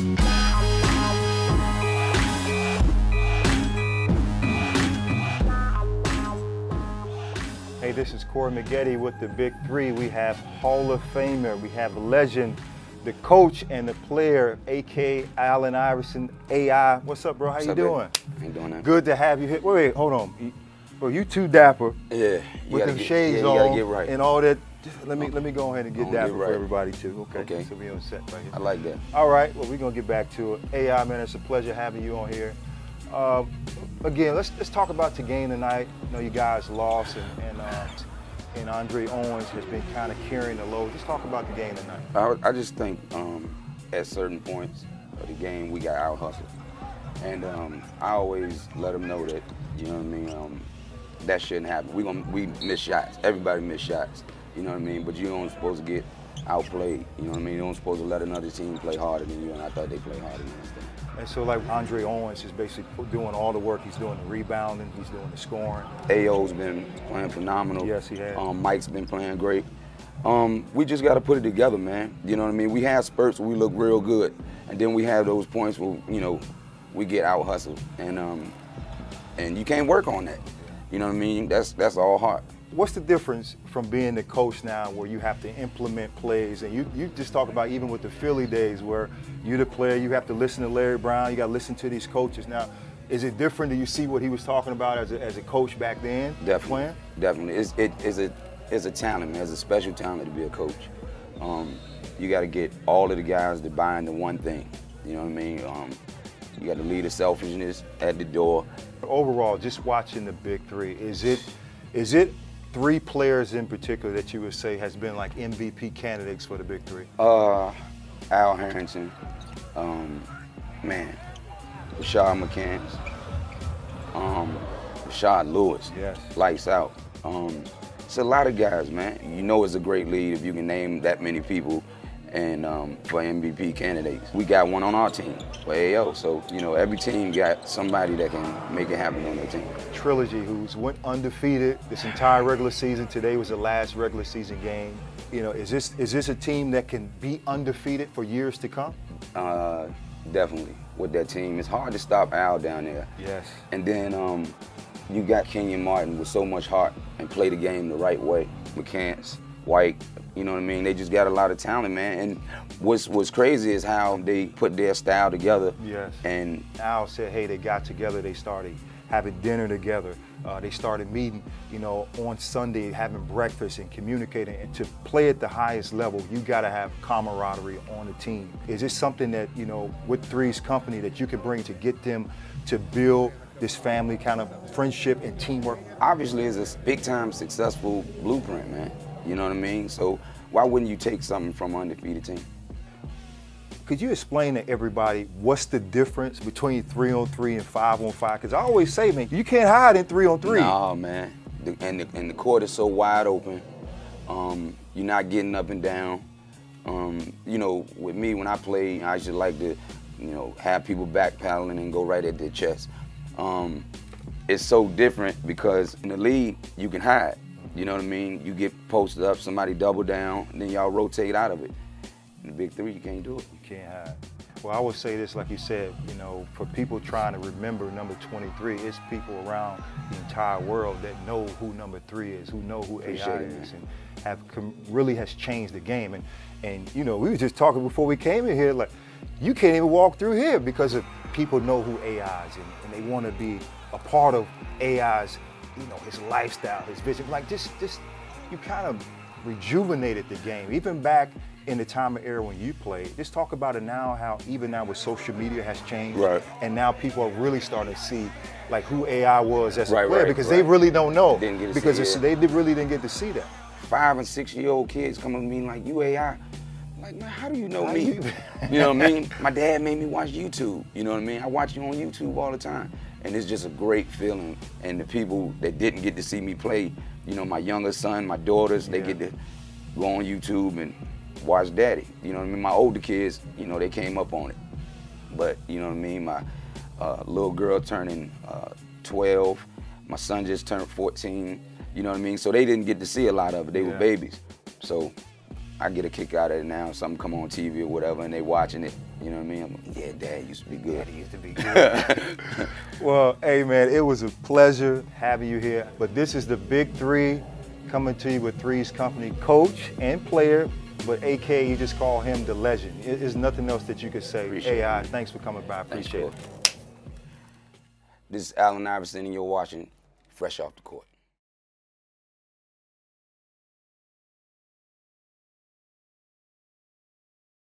Hey, this is Corey McGetty with the Big Three. We have Hall of Famer, we have legend, the coach and the player, a.k.a. Allen Iverson, AI. What's up, bro? How you doing? How you doing, man? Good to have you here. Wait, hold on. Bro, you too dapper. Yeah. With them shades on. You gotta get right. And all that. Let me go ahead and get dapper for everybody too. Okay. So we on set right here. I like that. All right. Well, we're gonna get back to it. AI, man, it's a pleasure having you on here. Again, let's talk about the game tonight. You know, you guys lost, and Andre Owens has been kind of carrying the load. Just talk about the game tonight. I just think at certain points of the game we got out hustled, and I always let them know that, you know what I mean, that shouldn't happen. We miss shots. Everybody miss shots. You know what I mean? But you don't supposed to get outplayed. You know what I mean? You don't supposed to let another team play harder than you, and I thought they played harder than us. And so, like, Andre Owens is basically doing all the work. He's doing the rebounding. He's doing the scoring. AO's been playing phenomenal. Yes, he has. Mike's been playing great. We just got to put it together, man. You know what I mean? We have spurts where we look real good, and then we have those points where, you know, we get out hustled, and you can't work on that. You know what I mean? That's all hard. What's the difference from being the coach now, where you have to implement plays, and you just talk about even with the Philly days where you're the player, you have to listen to Larry Brown, you got to listen to these coaches. Now, is it different? Do you see what he was talking about as a coach back then? Definitely. Definitely. It's a talent, man. It's a special talent to be a coach. You got to get all of the guys to buy into one thing. You know what I mean? You got to leave the selfishness at the door. Overall, just watching the Big Three, is it three players in particular that you would say has been like MVP candidates for the Big Three? Al Harrington, man, Rashad McCants, Rashad Lewis, yes. Lights out. It's a lot of guys, man. You know it's a great league if you can name that many people and for MVP candidates. We got one on our team for AO, so, you know, every team got somebody that can make it happen on their team. Trilogy, who's went undefeated this entire regular season. Today was the last regular season game. You know, is this a team that can be undefeated for years to come? Definitely. With that team, it's hard to stop Al down there. Yes. And then you got Kenyon Martin with so much heart and play the game the right way. McCants, White, you know what I mean? They just got a lot of talent, man. And what's crazy is how they put their style together. Yes. And Al said, hey, they got together, they started having dinner together. They started meeting, you know, on Sunday, having breakfast and communicating. And to play at the highest level, you got to have camaraderie on the team. Is this something that, you know, with Three's company that you could bring to get them to build this family kind of friendship and teamwork? Obviously, it's a big-time successful blueprint, man. You know what I mean? So why wouldn't you take something from an undefeated team? Could you explain to everybody what's the difference between 3-on-3 and 5-on-5? Because I always say, man, you can't hide in 3-on-3. No, man. And the court is so wide open. You're not getting up and down. You know, with me, when I play, I just like to, you know, have people backpedaling and go right at their chest. It's so different because in the league, you can hide. You know what I mean? You get posted up, somebody double down, and then y'all rotate out of it. In the Big Three, you can't do it. You can't hide. Well, I would say this, like you said, you know, for people trying to remember number 23, it's people around the entire world that know who number 3 is, who know who AI is, and really has changed the game. And you know, we were just talking before we came in here, like, you can't even walk through here because of people know who AI is, and they want to be a part of AI's, you know, his lifestyle, his vision. Like, just you kind of rejuvenated the game. Even back in the time of era when you played, just talk about it now, how even now with social media has changed. Right. And now people are really starting to see like who AI was as a player, because they really don't know. Because they really didn't get to see that. 5- and 6-year-old kids come up to me like, you AI. I'm like, man, how do you know me? You know what I mean? My dad made me watch YouTube. You know what I mean? I watch you on YouTube all the time. And it's just a great feeling. And the people that didn't get to see me play, you know, my younger son, my daughters, they get to go on YouTube and watch daddy. You know what I mean? My older kids, you know, they came up on it. But, you know what I mean? My little girl turning 12. My son just turned 14. You know what I mean? So they didn't get to see a lot of it. They were babies. So I get a kick out of it now. Something come on TV or whatever, and they watching it. You know what I mean? I'm like, yeah, Dad used to be good. Daddy used to be good. Well, hey man, it was a pleasure having you here. But this is the Big 3 coming to you with Three's Company coach and player, but AK, you just call him the legend. There's nothing else that you could say. Appreciate AI, it. thanks for coming by. Appreciate it. This is Allen Iverson, and you're watching Fresh Off the Court.